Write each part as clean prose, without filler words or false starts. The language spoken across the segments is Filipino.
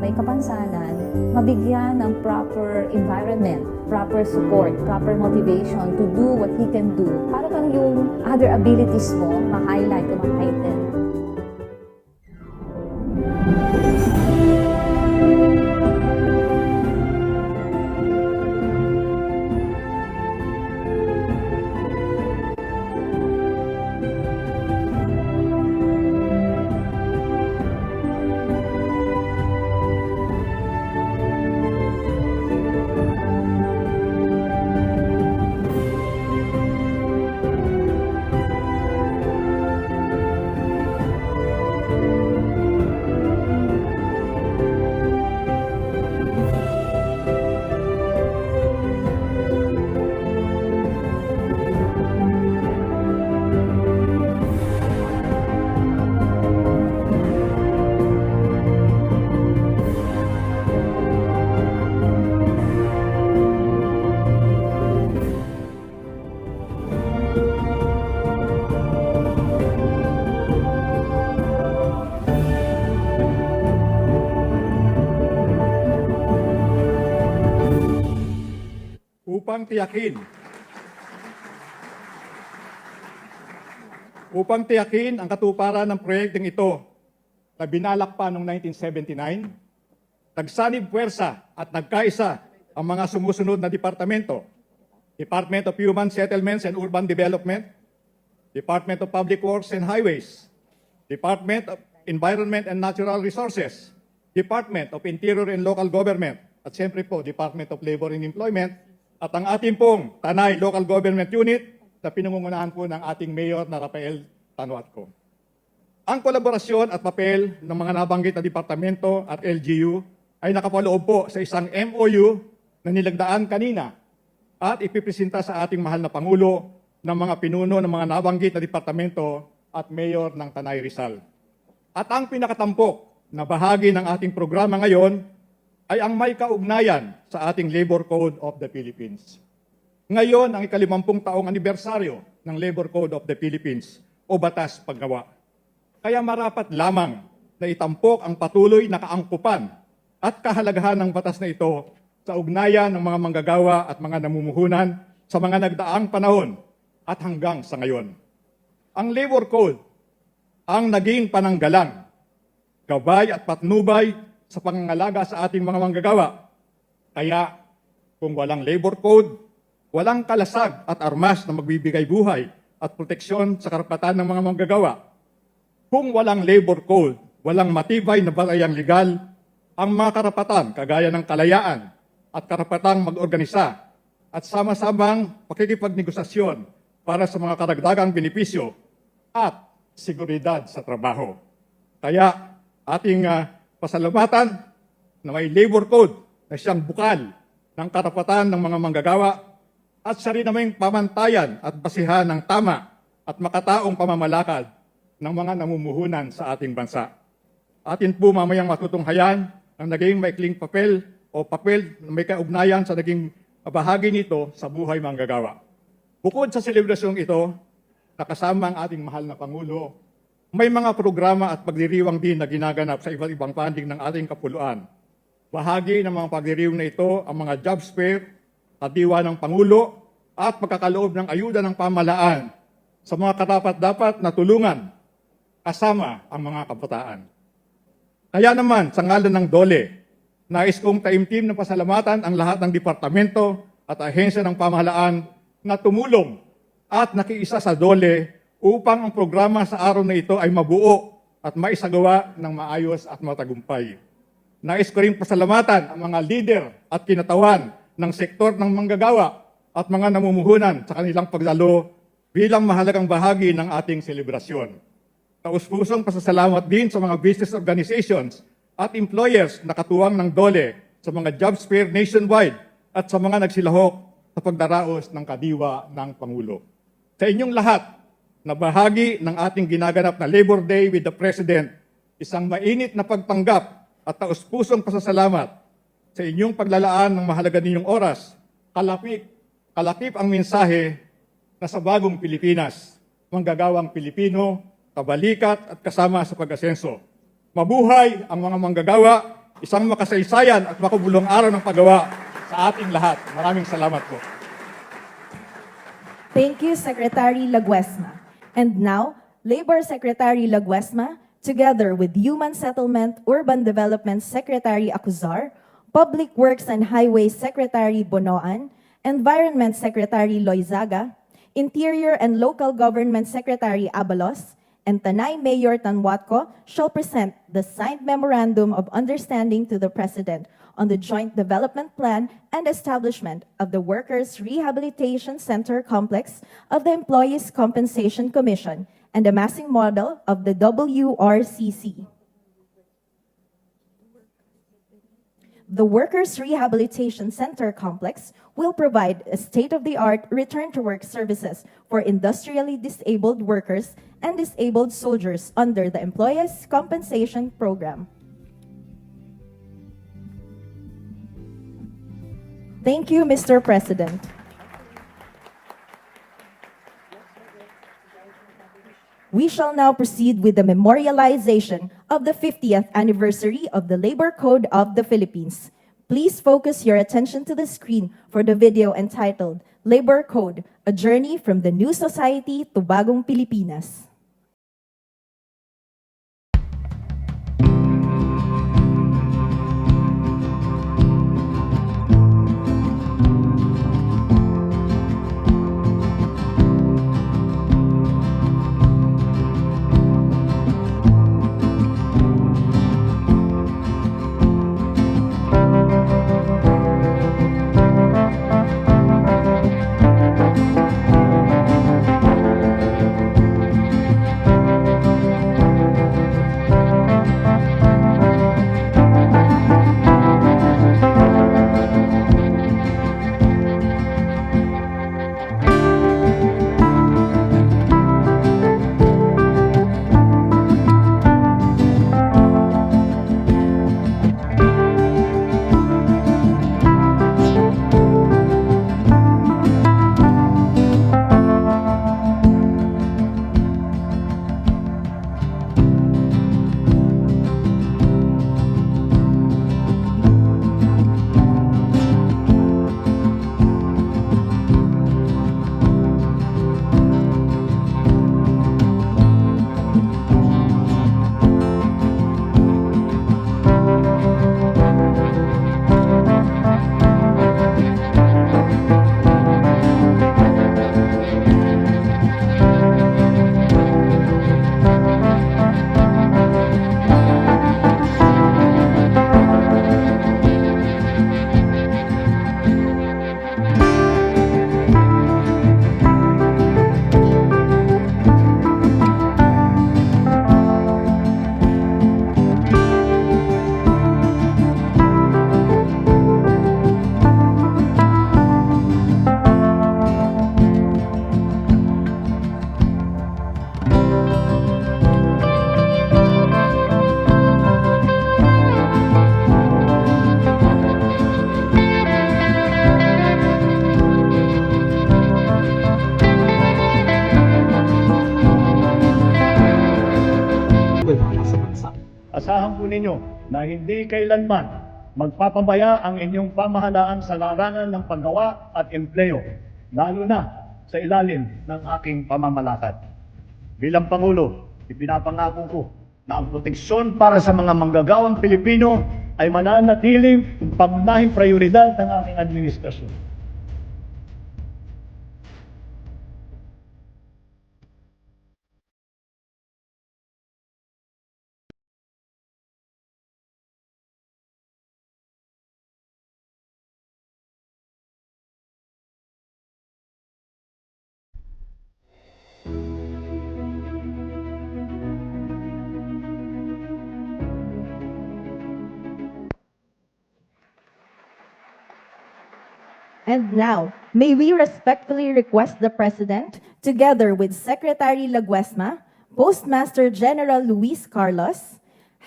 may kapansanan, mabigyan ng proper environment, proper support, proper motivation to do what he can do para lang yung other abilities mo ma-highlight o ma-heighten. Upang tiyakin ang katuparan ng proyektong ito na binalak pa noong 1979, nagsanib puwersa at nagkaisa ang mga sumusunod na departamento: Department of Human Settlements and Urban Development, Department of Public Works and Highways, Department of Environment and Natural Resources, Department of Interior and Local Government, at siyempre po, Department of Labor and Employment, at ang ating pong Tanay Local Government Unit na pinangungunahan po ng ating Mayor na Rafael Tanuatco. Ang kolaborasyon at papel ng mga nabanggit na departamento at LGU ay nakapaloob po sa isang MOU na nilagdaan kanina at ipipresenta sa ating mahal na Pangulo ng mga pinuno ng mga nabanggit na departamento at Mayor ng Tanay Rizal. At ang pinakatampok na bahagi ng ating programa ngayon ay ang may kaugnayan sa ating Labor Code of the Philippines. Ngayon ang ika-50 taong anibersaryo ng Labor Code of the Philippines o Batas Paggawa. Kaya marapat lamang na itampok ang patuloy na kaangkupan at kahalagahan ng batas na ito sa ugnayan ng mga manggagawa at mga namumuhunan sa mga nagdaang panahon at hanggang sa ngayon. Ang Labor Code ang naging pananggalang, gabay at patnubay sa pangangalaga sa ating mga manggagawa. Kaya kung walang Labor Code, walang kalasag at armas na magbibigay buhay at proteksyon sa karapatan ng mga manggagawa. Kung walang Labor Code, walang matibay na batayang legal, ang mga karapatan kagaya ng kalayaan at karapatang mag-organisa at sama-samang pakikipagnegosasyon para sa mga karagdagang benepisyo at seguridad sa trabaho. Kaya ating pasalamatan na may Labor Code na siyang bukal ng karapatan ng mga manggagawa at siya rin namang pamantayan at basihan ng tama at makataong pamamalakad ng mga namumuhunan sa ating bansa. Atin po mamayang matutunghayan ang naging maikling papel o papel na may kaugnayan sa naging bahagi nito sa buhay manggagawa. Bukod sa selebrasyong ito, nakasama ang ating mahal na Pangulo, may mga programa at pagdiriwang din na ginaganap sa iba't ibang panig ng ating kapuluan. Bahagi ng mga pagdiriwang na ito ang mga jobs fair, kadiwa ng Pangulo, at pagkakaloob ng ayuda ng pamahalaan sa mga karapat-dapat na tulungan kasama ang mga kabataan. Kaya naman, sa ngalan ng DOLE, nais kong taimtim na pasalamatan ang lahat ng departamento at ahensya ng pamahalaan na tumulong at nakiisa sa DOLE upang ang programa sa araw na ito ay mabuo at maisagawa ng maayos at matagumpay. Nais ko rin pasalamatan ang mga leader at kinatawan ng sektor ng manggagawa at mga namumuhunan sa kanilang pagdalo bilang mahalagang bahagi ng ating selebrasyon. Taus-pusong pasasalamat din sa mga business organizations at employers na katuwang ng DOLE sa mga jobs fair nationwide at sa mga nagsilahok sa pagdaraos ng kadiwa ng Pangulo. Sa inyong lahat na bahagi ng ating ginaganap na Labor Day with the President, isang mainit na pagtanggap at taus-pusong pasasalamat sa inyong paglalaan ng mahalaga ninyong oras. Kalakip ang mensahe na sa bagong Pilipinas, manggagawang Pilipino, kabalikat at kasama sa pag-asenso. Mabuhay ang mga manggagawa, isang makasaysayan at makabulong araw ng paggawa sa ating lahat. Maraming salamat po. Thank you, Secretary Laguesma. And now, Labor Secretary Laguesma, together with Human Settlement Urban Development Secretary Acuzar, Public Works and Highways Secretary Bonoan, Environment Secretary Loizaga, Interior and Local Government Secretary Abalos, and Tanay Mayor Tanwatco shall present the signed Memorandum of Understanding to the President on the Joint Development Plan and establishment of the Workers' Rehabilitation Center Complex of the Employees' Compensation Commission and the massing model of the WRCC. The Workers' Rehabilitation Center Complex will provide a state-of-the-art return-to-work services for industrially disabled workers and disabled soldiers under the Employees' Compensation Program. Thank you, Mr. President. We shall now proceed with the memorialization of the 50th anniversary of the Labor Code of the Philippines. Please focus your attention to the screen for the video entitled Labor Code, A Journey from the New Society to Bagong Pilipinas. Asahan po ninyo na hindi kailanman magpapabaya ang inyong pamahalaan sa larangan ng paggawa at empleo, lalo na sa ilalim ng aking pamamalakad. Bilang Pangulo, ipinapangako ko na ang proteksyon para sa mga manggagawang Pilipino ay mananatiling pangunahing prioridad ng aking administrasyon. And now, may we respectfully request the President, together with Secretary Laguesma, Postmaster General Luis Carlos,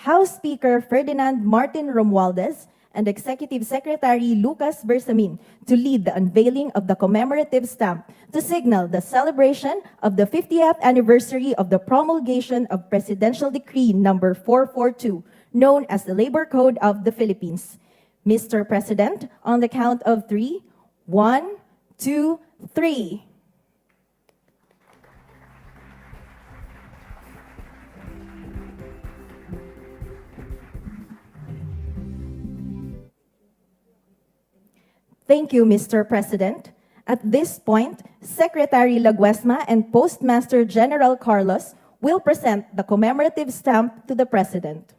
House Speaker Ferdinand Martin Romualdez, and Executive Secretary Lucas Bersamin, to lead the unveiling of the commemorative stamp to signal the celebration of the 50th anniversary of the promulgation of Presidential Decree Number 442, known as the Labor Code of the Philippines. Mr. President, on the count of three, 1, 2, 3. Thank you, Mr. President. At this point, Secretary Laguesma and Postmaster General Carlos will present the commemorative stamp to the President.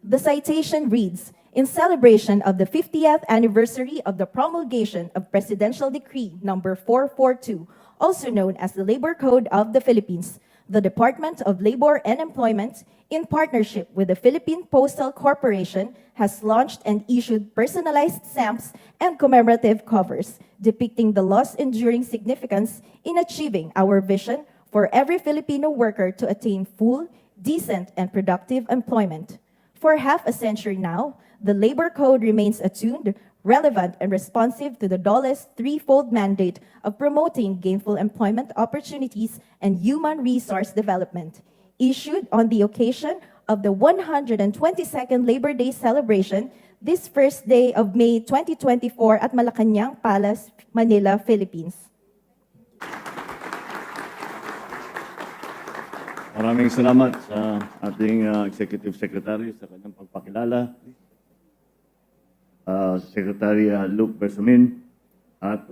The citation reads, in celebration of the 50th anniversary of the promulgation of Presidential Decree Number 442, also known as the Labor Code of the Philippines, the Department of Labor and Employment, in partnership with the Philippine Postal Corporation, has launched and issued personalized stamps and commemorative covers depicting the law's enduring significance in achieving our vision for every Filipino worker to attain full, decent, and productive employment. For half a century now, the Labor Code remains attuned, relevant, and responsive to the DOLE's threefold mandate of promoting gainful employment opportunities and human resource development. Issued on the occasion of the 122nd Labor Day celebration this first day of May 2024 at Malacanang Palace, Manila, Philippines. Maraming salamat sa ating Executive Secretary sa kanyang pagpakilala. Secretary Luke Bersamin at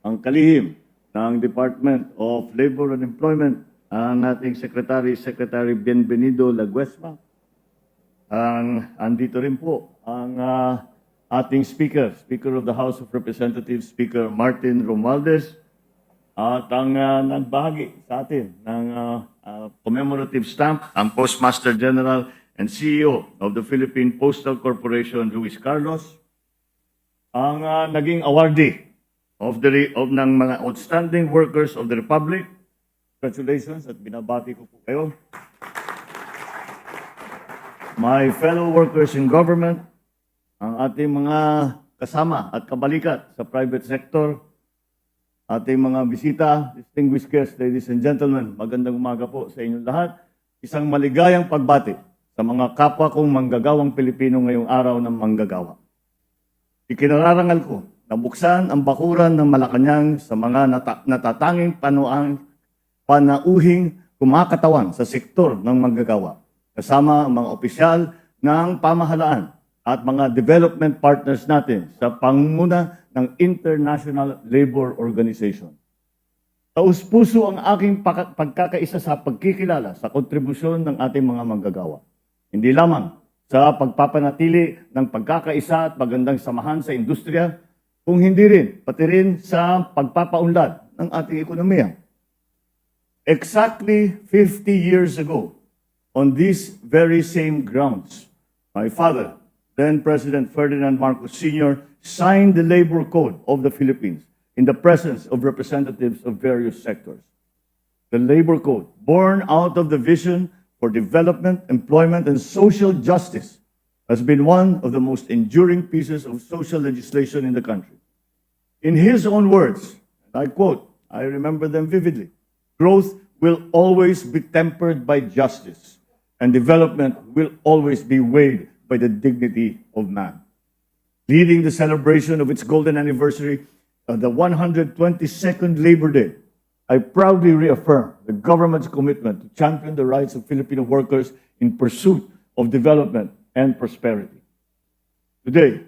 ang kalihim ng Department of Labor and Employment, ang ating Secretary Bienvenido Laguesma. Andito rin po ang ating Speaker of the House of Representatives, Speaker Martin Romualdez, at ang nagbahagi sa atin ng commemorative stamp, ang Postmaster General and CEO of the Philippine Postal Corporation, Luis Carlos, ang naging awardee ng mga outstanding workers of the Republic. Congratulations at binabati ko po kayo. My fellow workers in government, ang ating mga kasama at kabalikat sa private sector, ating mga bisita, distinguished guests, ladies and gentlemen, magandang umaga po sa inyong lahat. Isang maligayang pagbati sa mga kapwa kong manggagawang Pilipino ngayong araw ng manggagawa. Ikinararangal ko na buksan ang bakuran ng Malacanang sa mga natatanging panauhing kumakatawan sa sektor ng manggagawa, kasama ang mga opisyal ng pamahalaan at mga development partners natin sa pangunguna ng International Labor Organization. Taus-puso ang aking pagkakaisa sa pagkikilala sa kontribusyon ng ating mga manggagawa. Hindi lamang sa pagpapanatili ng pagkakaisa at magandang samahan sa industriya, kung hindi rin, pati rin sa pagpapaunlad ng ating ekonomiya. Exactly 50 years ago, on these very same grounds, my father, then President Ferdinand Marcos Sr., signed the Labor Code of the Philippines in the presence of representatives of various sectors. The Labor Code, born out of the vision for development, employment, and social justice, has been one of the most enduring pieces of social legislation in the country. In his own words, I quote, I remember them vividly, growth will always be tempered by justice, and development will always be weighed by the dignity of man. Leading the celebration of its golden anniversary of the 122nd Labor Day, I proudly reaffirm the government's commitment to champion the rights of Filipino workers in pursuit of development and prosperity. Today,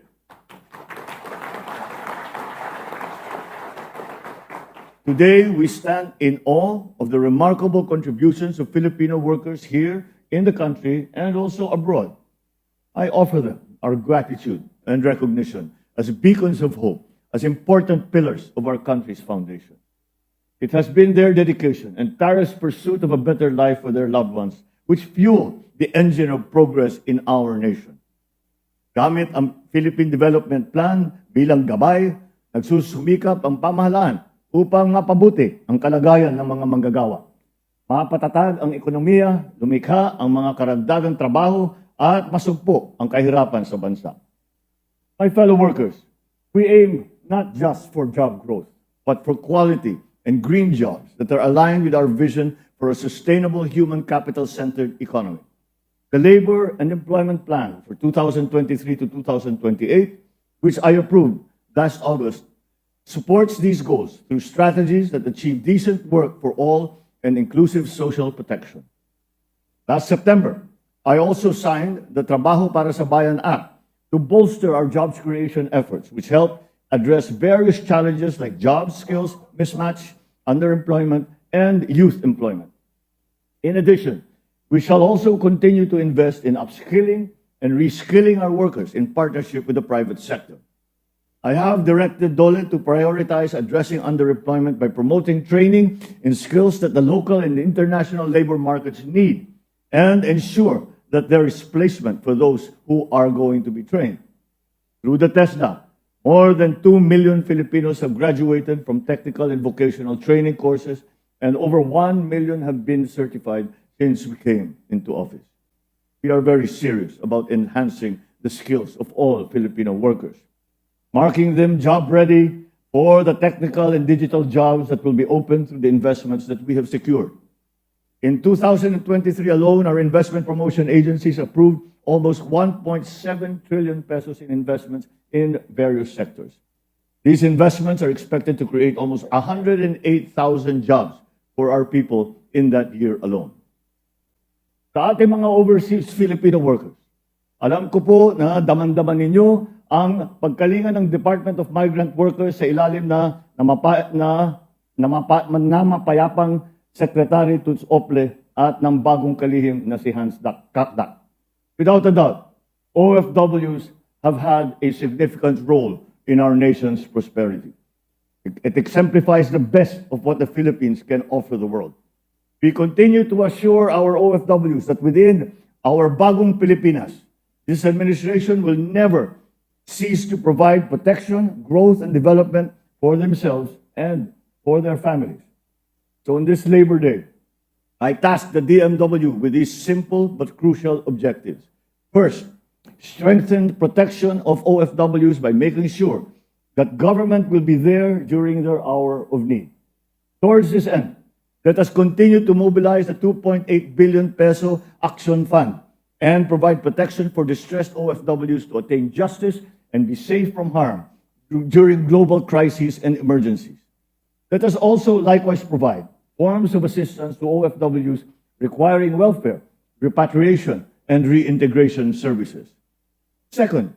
we stand in awe of the remarkable contributions of Filipino workers here in the country and also abroad. I offer them our gratitude and recognition as beacons of hope, as important pillars of our country's foundation. It has been their dedication and tireless pursuit of a better life for their loved ones which fuel the engine of progress in our nation. Gamit ang Philippine Development Plan bilang gabay, nagsusumikap ang pamahalaan upang mapabuti ang kalagayan ng mga manggagawa. Mapatatag ang ekonomiya, lumikha ang mga karagdagang trabaho at masugpo ang kahirapan sa bansa. My fellow workers, we aim not just for job growth, but for quality and green jobs that are aligned with our vision for a sustainable human capital-centered economy. the Labor and Employment Plan for 2023 to 2028, which I approved last August, supports these goals through strategies that achieve decent work for all and inclusive social protection. Last September, I also signed the Trabajo para sa Bayan Act to bolster our jobs creation efforts, which help address various challenges like job skills mismatch, underemployment, and youth employment. In addition, we shall also continue to invest in upskilling and reskilling our workers in partnership with the private sector. I have directed DOLE to prioritize addressing underemployment by promoting training in skills that the local and international labor markets need and ensure that there is placement for those who are going to be trained. Through the TESDA, more than 2 million Filipinos have graduated from technical and vocational training courses, and over 1 million have been certified since we came into office. We are very serious about enhancing the skills of all Filipino workers, marking them job-ready for the technical and digital jobs that will be open through the investments that we have secured. In 2023 alone, our investment promotion agencies approved almost 1.7 trillion pesos in investments in various sectors. These investments are expected to create almost 108,000 jobs for our people in that year alone. Sa ating mga overseas Filipino workers, alam ko po na daman-daman ninyo ang pagkalinga ng Department of Migrant Workers sa ilalim na mapayapang Secretary Tuts Ople at ng bagong kalihim na si Hans Kakdak. Without a doubt, OFWs have had a significant role in our nation's prosperity. It exemplifies the best of what the Philippines can offer the world. We continue to assure our OFWs that within our bagong Pilipinas, this administration will never cease to provide protection, growth, and development for themselves and for their families. So on this Labor Day, I tasked the DMW with these simple but crucial objectives. First, strengthen protection of OFWs by making sure that government will be there during their hour of need. Towards this end, let us continue to mobilize the 2.8 billion peso Action Fund and provide protection for distressed OFWs to attain justice and be safe from harm during global crises and emergencies. Let us also likewise provide forms of assistance to OFWs requiring welfare, repatriation, and reintegration services. Second,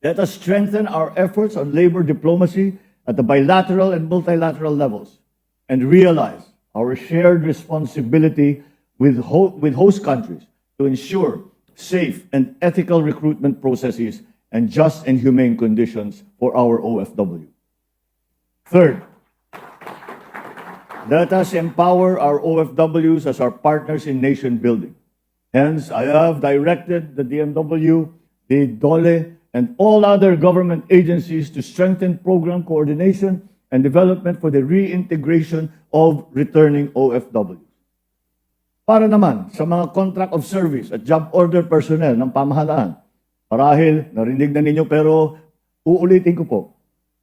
let us strengthen our efforts on labor diplomacy at the bilateral and multilateral levels and realize our shared responsibility with host countries to ensure safe and ethical recruitment processes and just and humane conditions for our OFW. Third, let us empower our OFWs as our partners in nation building. Hence, I have directed the DMW, the DOLE, and all other government agencies to strengthen program coordination and development for the reintegration of returning OFWs. Para naman sa mga contract of service at job order personnel ng pamahalaan, marahil narinig na ninyo pero uulitin ko po,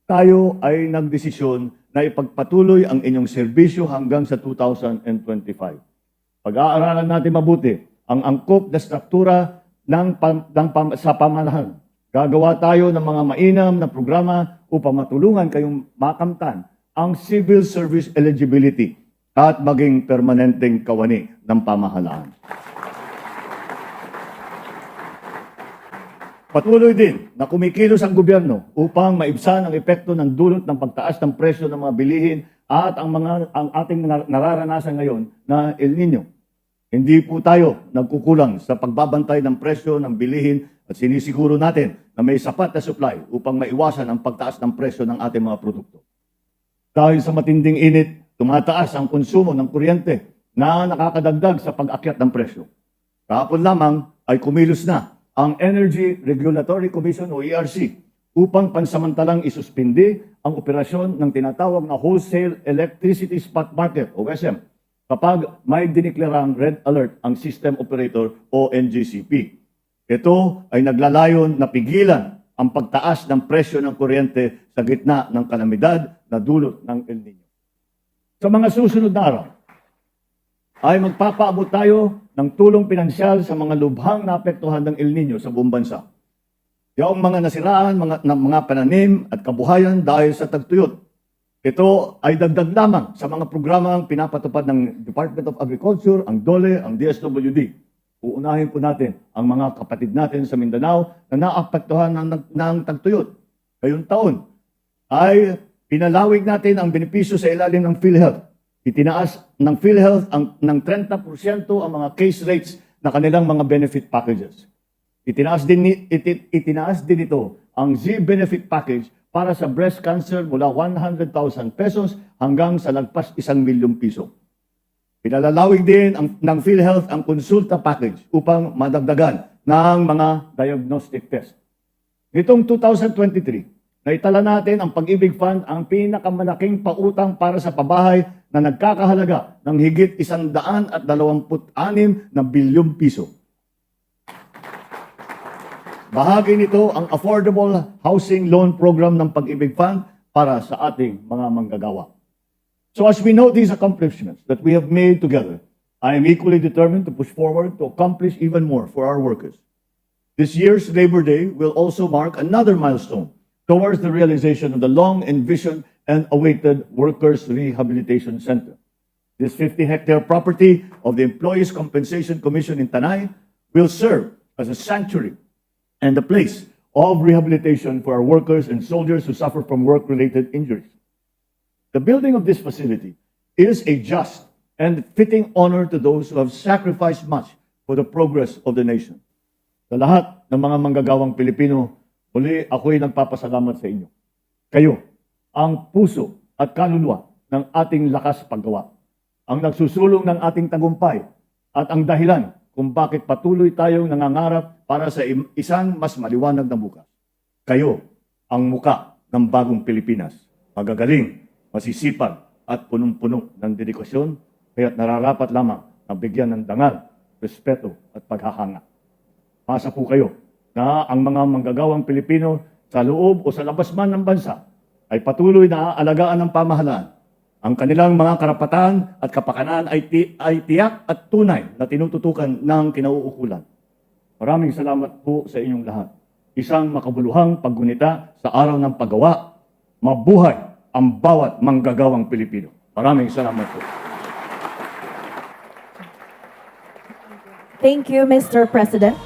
tayo ay nagdesisyon na ipagpatuloy ang inyong serbisyo hanggang sa 2025. Pag-aaralan natin mabuti ang angkop na struktura sa pamahalaan. Gagawa tayo ng mga mainam na programa upang matulungan kayong makamtan ang civil service eligibility at maging permanenteng kawani ng pamahalaan. Patuloy din na kumikilos ang gobyerno upang maibsan ang epekto ng dulot ng pagtaas ng presyo ng mga bilihin at ang ating nararanasan ngayon na El Nino. Hindi po tayo nagkukulang sa pagbabantay ng presyo ng bilihin at sinisiguro natin na may sapat na supply upang maiwasan ang pagtaas ng presyo ng ating mga produkto. Dahil sa matinding init, tumataas ang konsumo ng kuryente na nakakadagdag sa pag-akyat ng presyo. Kahapon lamang ay kumilos na ang Energy Regulatory Commission o ERC upang pansamantalang isuspindi ang operasyon ng tinatawag na Wholesale Electricity Spot Market o SM kapag may diniklarang red alert ang system operator o NGCP. Ito ay naglalayon na pigilan ang pagtaas ng presyo ng kuryente sa gitna ng kalamidad na dulot ng El Nino. Sa mga susunod na araw, ay magpapaabot tayo ng tulong pinansyal sa mga lubhang naapektuhan ng El Nino sa buong bansa. Yung mga nasiraan, mga pananim at kabuhayan dahil sa tagtuyot. Ito ay dagdag lamang sa mga programang pinapatupad ng Department of Agriculture, ang DOLE, ang DSWD. Uunahin po natin ang mga kapatid natin sa Mindanao na naapektuhan ng tagtuyot. Ngayong taon ay pinalawig natin ang benepisyo sa ilalim ng PhilHealth. Itinaas ng PhilHealth ng 30% ang mga case rates na kanilang mga benefit packages. Itinaas din ito ang Z-benefit package para sa breast cancer mula 100,000 pesos hanggang sa lagpas 1 milyong piso. Pinalalawig din ng PhilHealth ang konsulta package upang madagdagan ng mga diagnostic test. Nitong 2023, naitala natin ang Pag-ibig Fund, ang pinakamalaking pautang para sa pabahay na nagkakahalaga ng higit 126 na bilyong piso. Bahagi nito ang Affordable Housing Loan Program ng Pag-ibig Fund para sa ating mga manggagawa. So as we know these accomplishments that we have made together, I am equally determined to push forward to accomplish even more for our workers. This year's Labor Day will also mark another milestone towards the realization of the long-envisioned and awaited Workers' Rehabilitation Center. This 50-hectare property of the Employees' Compensation Commission in Tanay will serve as a sanctuary and a place of rehabilitation for our workers and soldiers who suffer from work-related injuries. The building of this facility is a just and fitting honor to those who have sacrificed much for the progress of the nation. Sa lahat ng mga manggagawang Pilipino, muli ako'y nagpapasalamat sa inyo. Kayo, ang puso at kaluluwa ng ating lakas paggawa, ang nagsusulong ng ating tagumpay at ang dahilan kung bakit patuloy tayong nangangarap para sa isang mas maliwanag na bukas. Kayo, ang muka ng bagong Pilipinas. Magagaling, masisipag at punong-puno ng dedikasyon, kaya't nararapat lamang na bigyan ng dangal, respeto at paghahanga. Masa po kayo na ang mga manggagawang Pilipino sa loob o sa labas man ng bansa ay patuloy na aalagaan ng pamahalaan. Ang kanilang mga karapatan at kapakanan ay tiyak at tunay na tinututukan ng kinauukulan. Maraming salamat po sa inyong lahat. Isang makabuluhang paggunita sa araw ng paggawa. Mabuhay ang bawat manggagawang Pilipino. Maraming salamat po. Thank you, Mr. President.